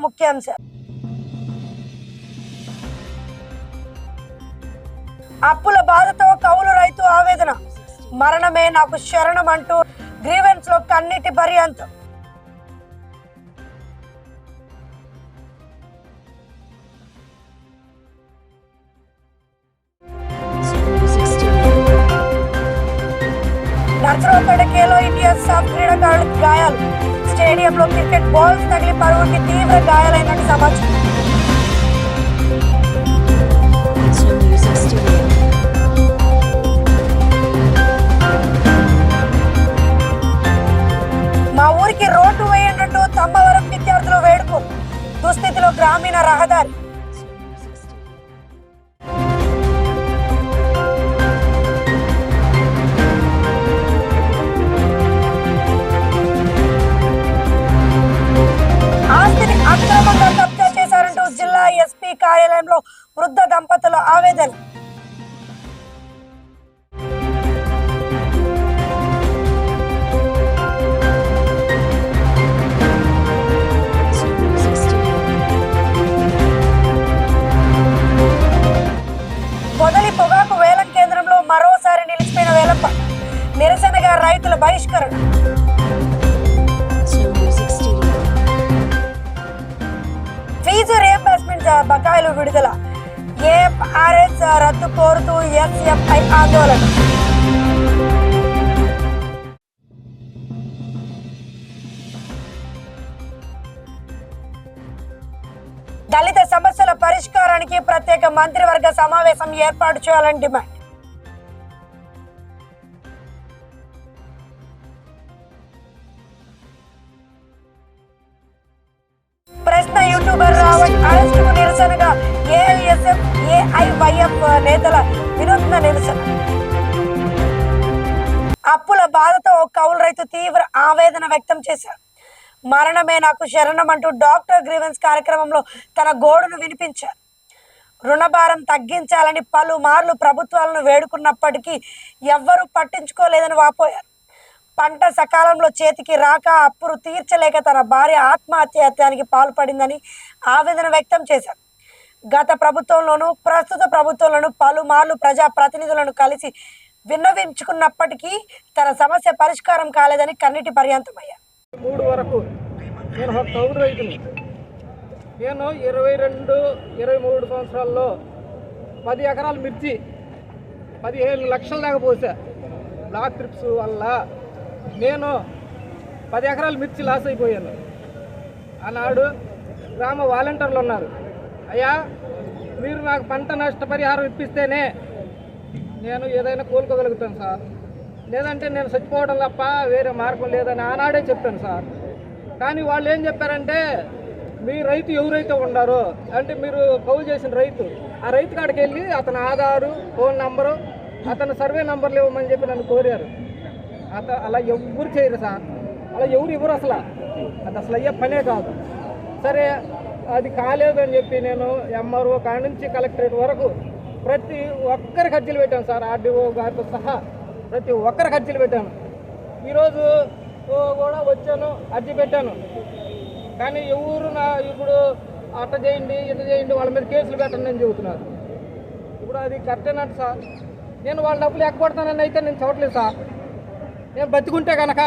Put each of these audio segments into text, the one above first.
ముఖ్యాంశాలు. అప్పుల బాధతో కౌలు రైతు ఆవేదన. మరణమే నాకు శరణం అంటూ గ్రీవెన్స్ లో కన్నీటి పర్యంతం. నర్సరావుపేట ఖేలో ఇండియా సాఫ్ క్రీడాకారులకు గాయాలు. స్టేడియంలో క్రికెట్ బాల్స్ తగిలి పలువురికి తీవ్ర గాయాలైనట్టు సమాచారం. మా ఊరికి రోడ్డు వేయనట్టు తమ్మవరం విద్యార్థులు వేడుకో. దుస్థితిలో గ్రామీణ రహదారి. ఆస్తిని అక్రమంగా కబ్జా చేశారంటూ జిల్లా ఎస్పీ కార్యాలయంలో వృద్ధ దంపతుల ఆవేదన. పొదలి పొగాకు వేలం కేంద్రంలో మరోసారి నిలిచిపోయిన వేలంప. నిరసనగా రైతుల బహిష్కరణ. ఫీజు రియంబర్స్మెంట్ బకాయిలు విడుదల. ఏఎఫ్ఆర్ఎస్ రద్దు కోరుతూ ఎస్ఎఫ్ఐ ఆందోళన. దళిత సమస్యల పరిష్కారానికి ప్రత్యేక మంత్రివర్గ సమావేశం ఏర్పాటు చేయాలని డిమాండ్. ప్రశ్న యూట్యూబర్ రావణ్ అరెస్టుకు నిరసనగా ఏఐఎస్ఎఫ్ ఏఐవైఎఫ్ నేతల వినూత్న నిరసన. అప్పుల బాధతో కౌలు రైతు తీవ్ర ఆవేదన వ్యక్తం చేశారు. మరణమే నాకు శరణం అంటూ డాక్టర్ గ్రీవెన్స్ కార్యక్రమంలో తన గోడును వినిపించారు. రుణభారం తగ్గించాలని పలుమార్లు ప్రభుత్వాలను వేడుకున్నప్పటికీ ఎవ్వరూ పట్టించుకోలేదని వాపోయారు. పంట సకాలంలో చేతికి రాక అప్పులు తీర్చలేక తన భార్య ఆత్మహత్యానికి పాల్పడిందని ఆవేదన వ్యక్తం చేశారు. గత ప్రభుత్వంలోనూ ప్రస్తుత ప్రభుత్వంలోనూ పలుమార్లు ప్రజాప్రతినిధులను కలిసి విన్నవించుకున్నప్పటికీ తన సమస్య పరిష్కారం కాలేదని కన్నీటి పర్యంతమయ్యారు. 3 వరకు నేను ఒక కౌలు రైతుని. నేను 22-23 సంవత్సరాల్లో 10 ఎకరాలు మిర్చి 15 లక్షల దాకా పోసా. బ్లాక్ ట్రిప్స్ వల్ల నేను 10 ఎకరాలు మిర్చి లాస్ అయిపోయాను. ఆనాడు గ్రామ వాలంటీర్లు ఉన్నారు. అయ్యా, మీరు నాకు పంట నష్టపరిహారం ఇప్పిస్తేనే నేను ఏదైనా కోలుకోగలుగుతాను సార్, లేదంటే నేను చచ్చిపోవడం తప్ప వేరే మార్గం లేదని ఆనాడే చెప్పాను సార్. కానీ వాళ్ళు ఏం చెప్పారంటే, మీ రైతు ఎవరైతే ఉన్నారో అంటే మీరు కౌలు చేసిన రైతు, ఆ రైతు కాడికి వెళ్ళి అతని ఆధారు, ఫోన్ నంబరు, అతని సర్వే నంబర్లు ఇవ్వమని చెప్పి నన్ను కోరారు. అలా ఎవరు చేయరు సార్, అలా ఎవరు ఇవ్వరు అసలు. అది అసలు అయ్యే పనే కాదు. సరే, అది కాలేదని చెప్పి నేను ఎంఆర్ఓ కాడ నుంచి కలెక్టరేట్ వరకు ప్రతి ఒక్కరికి అర్జీలు పెట్టాను సార్. ఆర్డీఓ గారితో సహా ప్రతి ఒక్కరికి అర్జీలు పెట్టాను. ఈరోజు కూడా వచ్చాను, అర్జీ పెట్టాను. కానీ ఎవరు ఇప్పుడు అట్ట చేయండి, ఇట్ట చేయండి, వాళ్ళ మీద కేసులు పెట్టండి అని చెబుతున్నారు. ఇప్పుడు అది కరెక్టేనట్టు సార్. నేను వాళ్ళ డబ్బులు ఎక్కబడతానని అయితే నేను చూడలేదు సార్. నేను బతికుంటే కనుక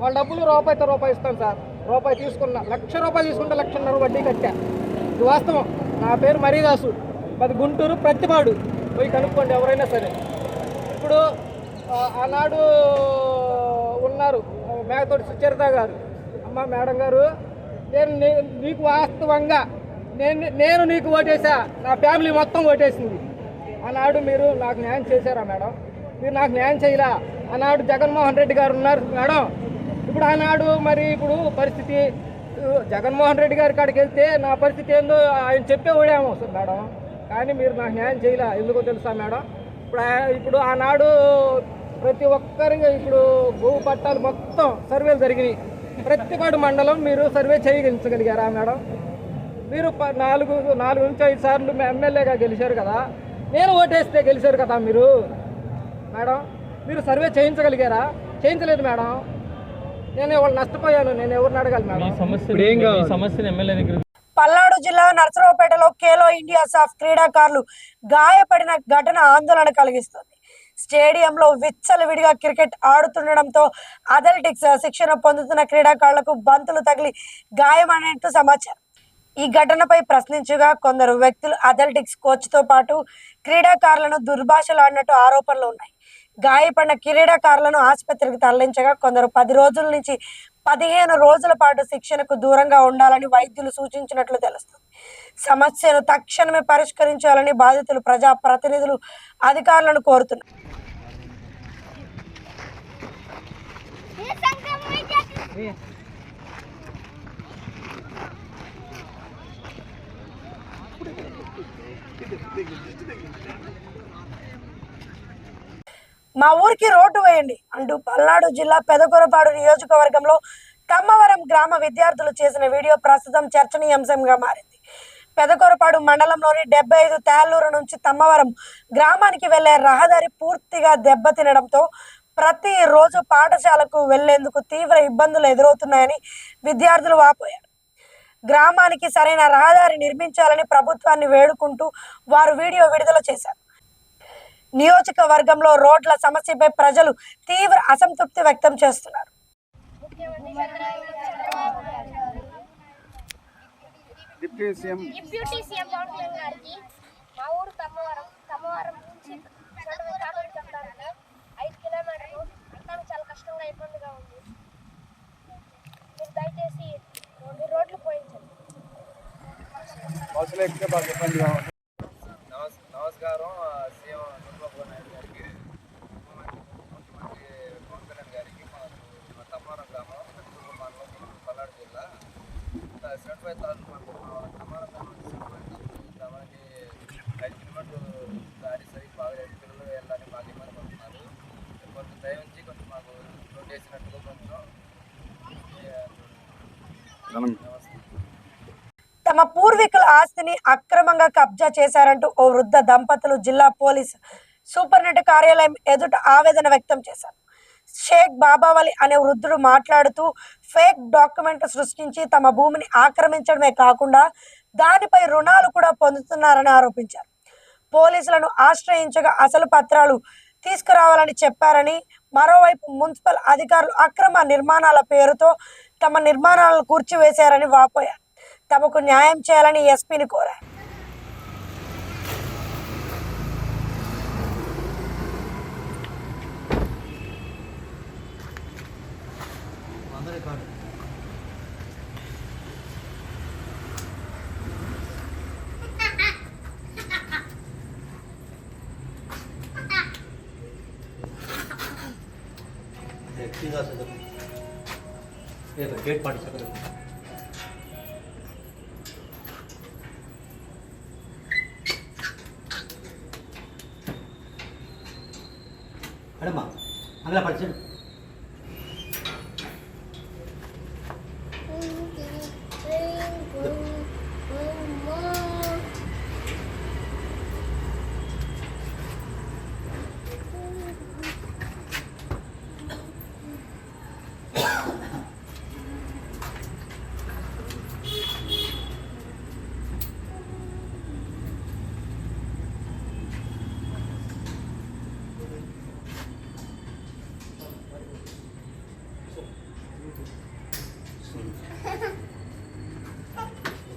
వాళ్ళ డబ్బులు రూపాయితో రూపాయి ఇస్తాను సార్. రూపాయి తీసుకున్నా, 1,00,000 రూపాయలు తీసుకుంటే 1,50,000 వడ్డీ కట్టా. ఇది వాస్తవం. నా పేరు మరీదాసు, అది గుంటూరు ప్రతిపాడు. పోయి కనుక్కోండి ఎవరైనా సరే. ఇప్పుడు ఆనాడు ఉన్నారు మేకతోటి సుచరిత గారు. అమ్మ మేడం గారు, నేను నీకు వాస్తవంగా నేను నీకు ఓటేసా, నా ఫ్యామిలీ మొత్తం ఓటేసింది. ఆనాడు మీరు నాకు న్యాయం చేశారా మేడం? మీరు నాకు న్యాయం చేయలా. ఆనాడు జగన్మోహన్ రెడ్డి గారు ఉన్నారు మేడం. ఇప్పుడు ఆనాడు మరి ఇప్పుడు పరిస్థితి జగన్మోహన్ రెడ్డి గారి కాడికి వెళ్తే నా పరిస్థితి ఏందో ఆయన చెప్పే ఓడాము మేడం. కానీ మీరు నాకు న్యాయం చేయలే. ఎందుకో తెలుసా మేడం? ఇప్పుడు ఆనాడు ప్రతి ఒక్కరికి ఇప్పుడు భూ పట్టాలు మొత్తం సర్వేలు జరిగినాయి. ప్రతిపాడు మండలం మీరు సర్వే చేయగలిగారా మేడం? మీరు 4 నుంచి 5 సార్లు ఎమ్మెల్యేగా గెలిచారు కదా, నేను ఓటేస్తే గెలిచారు కదా మీరు మేడం. మీరు సర్వే చేయించగలిగారా? చేయించలేదు మేడం. నేను ఎవరు నష్టపోయాను, నేను ఎవరిని అడగాలి మేడం? పల్నాడు జిల్లా నర్సరావుపేటలో ఖేలో ఇండియా సాఫ్ క్రీడాకారులు గాయపడిన ఘటన ఆందోళన కలిగిస్తుంది. స్టేడియంలో విచ్చలవిడిగా క్రికెట్ ఆడుతుండడంతో అథ్లెటిక్స్ శిక్షణ పొందుతున్న క్రీడాకారులకు బంతులు తగిలి గాయమైనట్టు సమాచారం. ఈ ఘటనపై ప్రశ్నించగా కొందరు వ్యక్తులు అథ్లెటిక్స్ కోచ్తో పాటు క్రీడాకారులను దుర్భాషలాడినట్టు ఆరోపణలు ఉన్నాయి. గాయపడిన క్రీడాకారులను ఆసుపత్రికి తరలించగా కొందరు 10 రోజుల నుంచి 15 రోజుల పాటు శిక్షణకు దూరంగా ఉండాలని వైద్యులు సూచించినట్లు తెలుస్తుంది. సమస్యను తక్షణమే పరిష్కరించాలని బాధితులు ప్రజా ప్రతినిధులు అధికారులను కోరుతున్నారు. మా ఊరికి రోడ్డు వేయండి అంటూ పల్నాడు జిల్లా పెదకూరపాడు నియోజకవర్గంలో తమ్మవరం గ్రామ విద్యార్థులు చేసిన వీడియో ప్రస్తుతం చర్చనీయాంశంగా మారింది. పెదకూరపాడు మండలంలోని 75 తాళ్ళూరు నుంచి తమ్మవరం గ్రామానికి వెళ్లే రహదారి పూర్తిగా దెబ్బతినడంతో ప్రతిరోజు పాఠశాలకు వెళ్లేందుకు తీవ్ర ఇబ్బందులు ఎదురవుతున్నాయని విద్యార్థులు వాపోయారు. గ్రామానికి సరైన రహదారి నిర్మించాలని ప్రభుత్వాన్ని వేడుకుంటూ వారు వీడియో విడుదల చేశారు. నియోజకవర్గంలో రోడ్ల సమస్యపై ప్రజలు తీవ్ర అసంతృప్తి వ్యక్తం చేస్తున్నారు. డిప్యూటీ సీఎం పవన్ కళ్యాణ్ గారికి మా ఊరు తమ్మవరం నుంచి 5 కిలోమీటర్లు అంతా చాలా కష్టంగా ఇబ్బందిగా ఉంది. మీరు దయచేసి రోడ్లు పోయించండి. నమస్కారం. సీఎం చంద్రబాబు నాయుడు గారికి, ముఖ్యమంత్రి పవన్ కళ్యాణ్ గారికి, మా తమ్మవరం గ్రామం మండలం పల్నాడు జిల్లా 75 తాలూకు తమ్మవరం గ్రామానికి 5 కిలోమీటర్లు దారి సరి బాగా పిల్లలు వెళ్ళడానికి మాకు ఇబ్బంది పడుతున్నారు. కొంచెం దయవుంచి కొంచెం మాకు రోడ్ వేసినట్టుగా కొంచెం తమ పూర్వీకుల ఆస్తిని అక్రమంగా కబ్జా చేశారంటూ ఓ వృద్ధ దంపతులు జిల్లా పోలీస్ సూపరింటెండెంట్ కార్యాలయం ఎదుట ఆవేదన వ్యక్తం చేశారు. షేక్ బాబావలి అనే వృద్ధుడు మాట్లాడుతూ ఫేక్ డాక్యుమెంట్ సృష్టించి తమ భూమిని ఆక్రమించడమే కాకుండా దానిపై రుణాలు కూడా పొందుతున్నారని ఆరోపించారు. పోలీసులను ఆశ్రయించగా అసలు పత్రాలు తీసుకురావాలని చెప్పారని, మరోవైపు మున్సిపల్ అధికారులు అక్రమ నిర్మాణాల పేరుతో తమ నిర్మాణాలను కూర్చివేశారని వాపోయారు. తమకు న్యాయం చేయాలని ఎస్పీని కోరారు. गेट पार्टी सकते अड़मा अंगला पड़ी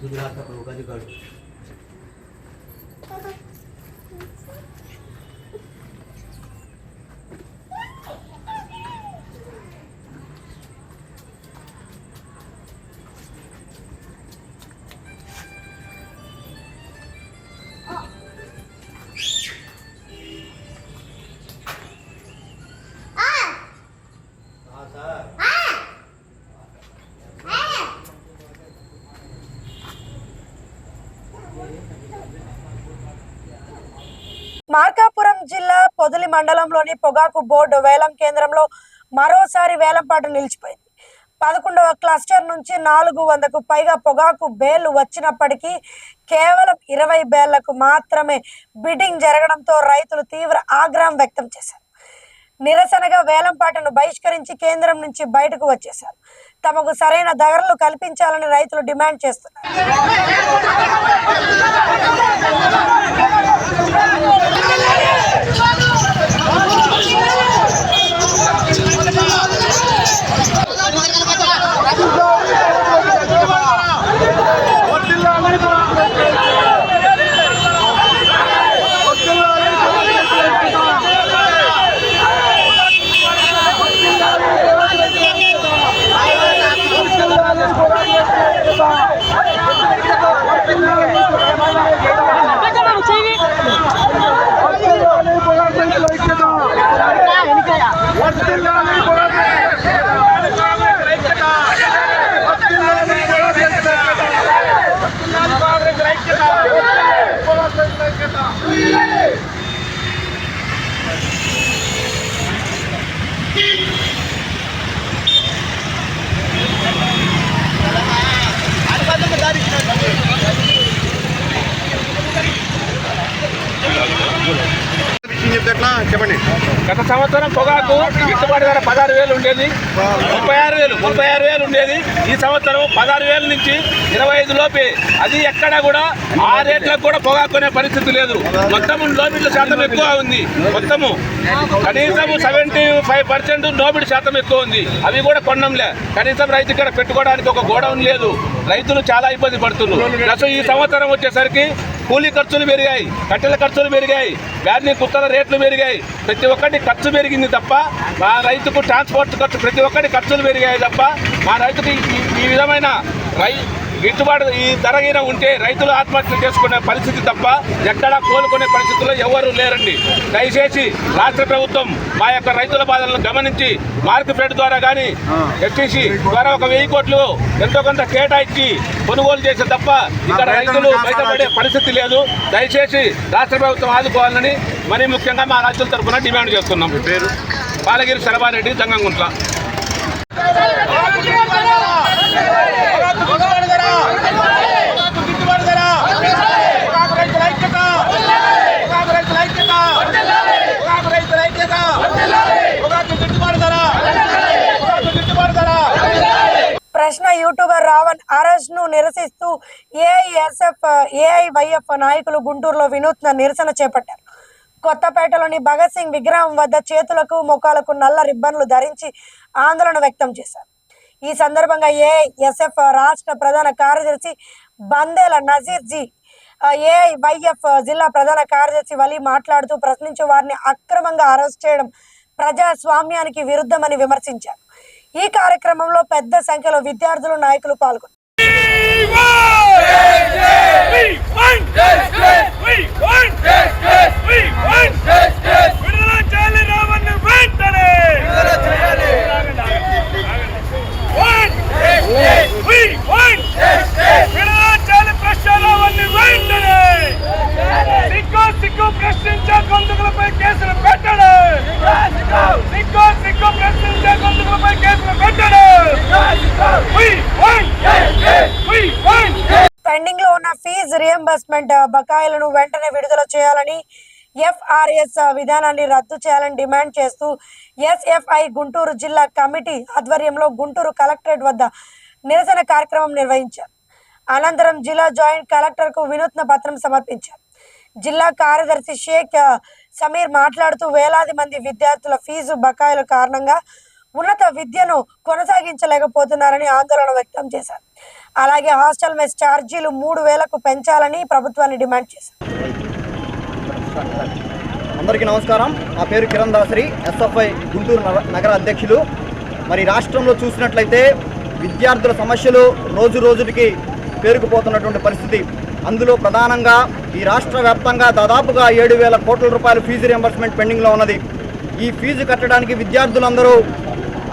गुजरात का उगादी कार्ड మార్కాపురం జిల్లా పొదిలి మండలంలోని పొగాకు బోర్డు వేలం కేంద్రంలో మరోసారి వేలంపాటు నిలిచిపోయింది. 11వ క్లస్టర్ నుంచి 400కు పైగా పొగాకు బేళ్లు వచ్చినప్పటికీ కేవలం 20 బేళ్లకు మాత్రమే బిడ్డింగ్ జరగడంతో రైతులు తీవ్ర ఆగ్రహం వ్యక్తం చేశారు. నిరసనగా వేలంపాటను బహిష్కరించి కేంద్రం నుంచి బయటకు వచ్చేశారు. తమకు సరైన ధరలు కల్పించాలని రైతులు డిమాండ్ చేస్తున్నారు. చెప్పండి. గత సంవత్సరం పొగాకు గిట్టుబాటు ధర 16,000 ఉండేది, 36,000 ఉండేది. ఈ సంవత్సరం 16,000 నుంచి 25 లోపే. అది ఎక్కడ కూడా ఆ రేట్లకు కూడా పొగాకు కొనే పరిస్థితి లేదు. మొత్తం నోబిడ్ల శాతం ఎక్కువ ఉంది. మొత్తము కనీసం 75% నోబిడ్ శాతం ఎక్కువ ఉంది. అవి కూడా కొనంలే. కనీసం రైతు ఇక్కడ పెట్టుకోవడానికి ఒక గోడౌన్ లేదు. రైతులు చాలా ఇబ్బంది పడుతున్నారు. అసలు ఈ సంవత్సరం వచ్చేసరికి కూలీ ఖర్చులు పెరిగాయి, కట్టెల ఖర్చులు పెరిగాయి, వ్యాధి కుత్తల రేట్లు పెరిగాయి. ప్రతి ఒక్కటి ఖర్చు పెరిగింది తప్ప మా రైతుకు ట్రాన్స్పోర్ట్ ఖర్చు ప్రతి ఒక్కటి ఖర్చులు పెరిగాయి తప్ప మా రైతుకు ఈ విధమైన గిట్టుబాటు ఈ ధరగిన ఉంటే రైతులు ఆత్మహత్య చేసుకునే పరిస్థితి తప్ప ఎక్కడా కోలుకునే పరిస్థితుల్లో ఎవరు లేరండి. దయచేసి రాష్ట్ర ప్రభుత్వం మా యొక్క రైతుల బాధలను గమనించి మార్కెట్ ద్వారా కానీ ఎస్టీసీ ద్వారా ఒక 1000 కోట్లు ఎంతో కొంత కేటాయించి కొనుగోలు చేసే తప్ప ఇక్కడ రైతులు బయటపడే పరిస్థితి లేదు. దయచేసి రాష్ట్ర ప్రభుత్వం ఆదుకోవాలని మరీ ముఖ్యంగా మా రైతుల తరఫున డిమాండ్ చేస్తున్నాం. పేరు పాలగిరి శరభారెడ్డి, జంగంగుంట్ల. ప్రశ్న యూట్యూబర్ రావణ్ అరెస్ట్ ను నిరసిస్తూ ఏఐవైఎఫ్ నాయకులు గుంటూరులో వినూత్న నిరసన చేపట్టారు. కొత్తపేటలోని భగత్ సింగ్ విగ్రహం వద్ద చేతులకు ముఖాలకు నల్ల రిబ్బన్లు ధరించి ఆందోళన వ్యక్తం చేశారు. ఈ సందర్భంగా ఏఐఎస్ఎఫ్ రాష్ట్ర ప్రధాన కార్యదర్శి బందేల నజీర్ జీ, ఏఐవైఎఫ్ జిల్లా ప్రధాన కార్యదర్శి వలి మాట్లాడుతూ ప్రశ్నించే వారిని అక్రమంగా అరెస్ట్ చేయడం ప్రజాస్వామ్యానికి విరుద్ధమని విమర్శించారు. ఈ కార్యక్రమంలో పెద్ద సంఖ్యలో విద్యార్థులు, నాయకులు పాల్గొన్నారు. పెండింగ్ లో ఉన్న ఫీజు రియంబర్స్మెంట్ బకాయిలను వెంటనే విడుదల చేయాలని, ఎఫ్ఆర్ఎస్ విధానాన్ని రద్దు చేయాలని డిమాండ్ చేస్తూ ఎస్ఎఫ్ఐ గుంటూరు జిల్లా కమిటీ ఆధ్వర్యంలో గుంటూరు కలెక్టరేట్ వద్ద నిరసన కార్యక్రమం నిర్వహించారు. అనంతరం జిల్లా జాయింట్ కలెక్టర్ కు వినూత్న పత్రం సమర్పించారు. జిల్లా కార్యదర్శి షేక్ సమీర్ మాట్లాడుతూ వేలాది మంది విద్యార్థుల ఫీజు బకాయిల కారణంగా ఉన్నత విద్యను కొనసాగించలేకపోతున్నారని ఆందోళన వ్యక్తం చేశారు. అలాగే హాస్టల్ మెస్ ఛార్జీలు 3,000కు పెంచాలని ప్రభుత్వాన్ని డిమాండ్ చేశారు. అందరికీ నమస్కారం. నా పేరు కిరణ్ దాసరి, ఎస్ఎఫ్ఐ గుంటూరు నగర అధ్యక్షులు. మరి రాష్ట్రంలో చూసినట్లయితే విద్యార్థుల సమస్యలు రోజు రోజుకి పేరుకుపోతున్నటువంటి పరిస్థితి. అందులో ప్రధానంగా ఈ రాష్ట్ర వ్యాప్తంగా దాదాపుగా 7,000 కోట్ల రూపాయల ఫీజు రియంబర్స్మెంట్ పెండింగ్లో ఉన్నది. ఈ ఫీజు కట్టడానికి విద్యార్థులందరూ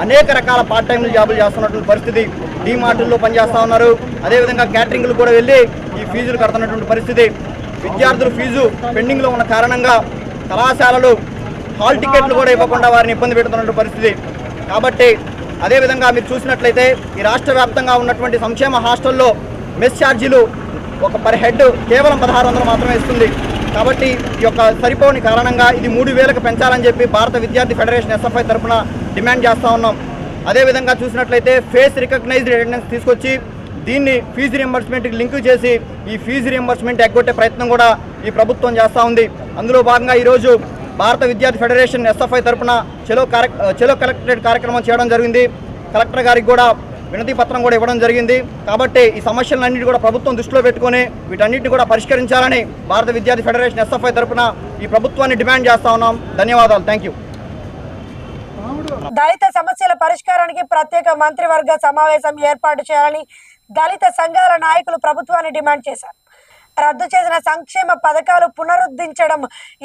అనేక రకాల పార్ట్ టైం జాబులు చేస్తున్నటువంటి పరిస్థితి. డీమార్టుల్లో పనిచేస్తూ ఉన్నారు. అదేవిధంగా క్యాటరింగ్లు కూడా వెళ్ళి ఈ ఫీజులు కడుతున్నటువంటి పరిస్థితి. విద్యార్థులు ఫీజు పెండింగ్లో ఉన్న కారణంగా కళాశాలలు హాల్ టికెట్లు కూడా ఇవ్వకుండా వారిని ఇబ్బంది పెడుతున్నటువంటి పరిస్థితి. కాబట్టి అదేవిధంగా మీరు చూసినట్లయితే ఈ రాష్ట్ర వ్యాప్తంగా ఉన్నటువంటి సంక్షేమ హాస్టల్లో మెస్ ఛార్జీలు ఒక పర్ హెడ్ కేవలం 1,600 మాత్రమే ఇస్తుంది. కాబట్టి ఈ యొక్క సరిపోని కారణంగా ఇది 3,000కు పెంచాలని చెప్పి భారత విద్యార్థి ఫెడరేషన్ ఎస్ఎఫ్ఐ తరఫున డిమాండ్ చేస్తూ ఉన్నాం. అదేవిధంగా చూసినట్లయితే ఫేస్ రికగ్నైజ్డ్ అటెండెన్స్ తీసుకొచ్చి దీన్ని ఫీజు రియంబర్స్మెంట్కి లింక్ చేసి ఈ ఫీజు రియంబర్స్మెంట్ ఎగ్గొట్టే ప్రయత్నం కూడా ఈ ప్రభుత్వం చేస్తూ ఉంది. అందులో భాగంగా ఈరోజు భారత విద్యార్థి ఫెడరేషన్ ఎస్ఎఫ్ఐ తరఫున చెలో కలెక్టరేట్ కార్యక్రమం చేయడం జరిగింది. కలెక్టర్ గారికి కూడా వినతి పత్రం కూడా ఇవ్వడం జరిగింది. కాబట్టి ఈ సమస్యలన్నింటినీ కూడా ప్రభుత్వం దృష్టిలో పెట్టుకొని వీటన్నిటిని కూడా పరిష్కరించాలని భారత విద్యార్థి ఫెడరేషన్ ఎస్ఎఫ్ఐ తరఫున ఈ ప్రభుత్వాన్ని డిమాండ్ చేస్తూ ఉన్నాం. ధన్యవాదాలు. Thank you. దళిత సమస్యల పరిష్కారానికి ప్రత్యేక మంత్రివర్గ సమావేశం ఏర్పాటు చేయాలని దళిత సంఘాల నాయకులు ప్రభుత్వాన్ని డిమాండ్ చేశారు. రద్దు చేసిన సంక్షేమ పథకాలు పునరుద్ధరించడం,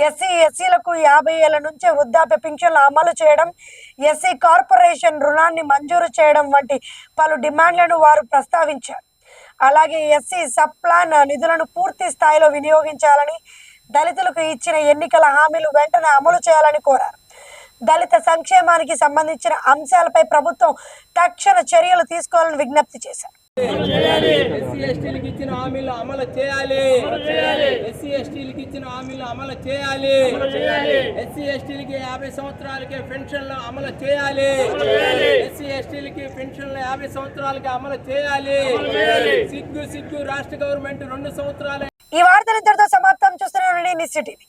ఎస్సీలకు 50 ఏళ్ల నుంచి వృద్ధాప్య పింఛన్లు అమలు చేయడం, ఎస్సీ కార్పొరేషన్ రుణాన్ని మంజూరు చేయడం వంటి పలు డిమాండ్లను వారు ప్రస్తావించారు. అలాగే ఎస్సీ సబ్ ప్లాన్ నిధులను పూర్తి స్థాయిలో వినియోగించాలని, దళితులకు ఇచ్చిన ఎన్నికల హామీలు వెంటనే అమలు చేయాలని కోరారు. దళిత సంక్షేమానికి సంబంధించిన అంశాలపై ప్రభుత్వం తక్షణ చర్యలు తీసుకోవాలని విజ్ఞప్తి చేశారు. ఎస్సీ ఎస్టీలకు ఇచ్చిన హామీలు అమలు చేయాలి. ఎస్సీ ఎస్టీలకు ఇచ్చిన హామీలు అమలు చేయాలి. ఎస్సీ ఎస్టీలకి 50 సంవత్సరాలకి పెన్షన్లు అమలు చేయాలి. ఎస్సీ ఎస్టీలకి పెన్షన్లు 50 సంవత్సరాలకి అమలు చేయాలి. సిగ్గు రాష్ట్ర గవర్నమెంట్ 2 సంవత్సరాలు. ఈ వార్తలు ఇంతటితో సమాప్తం. చూస్తున్న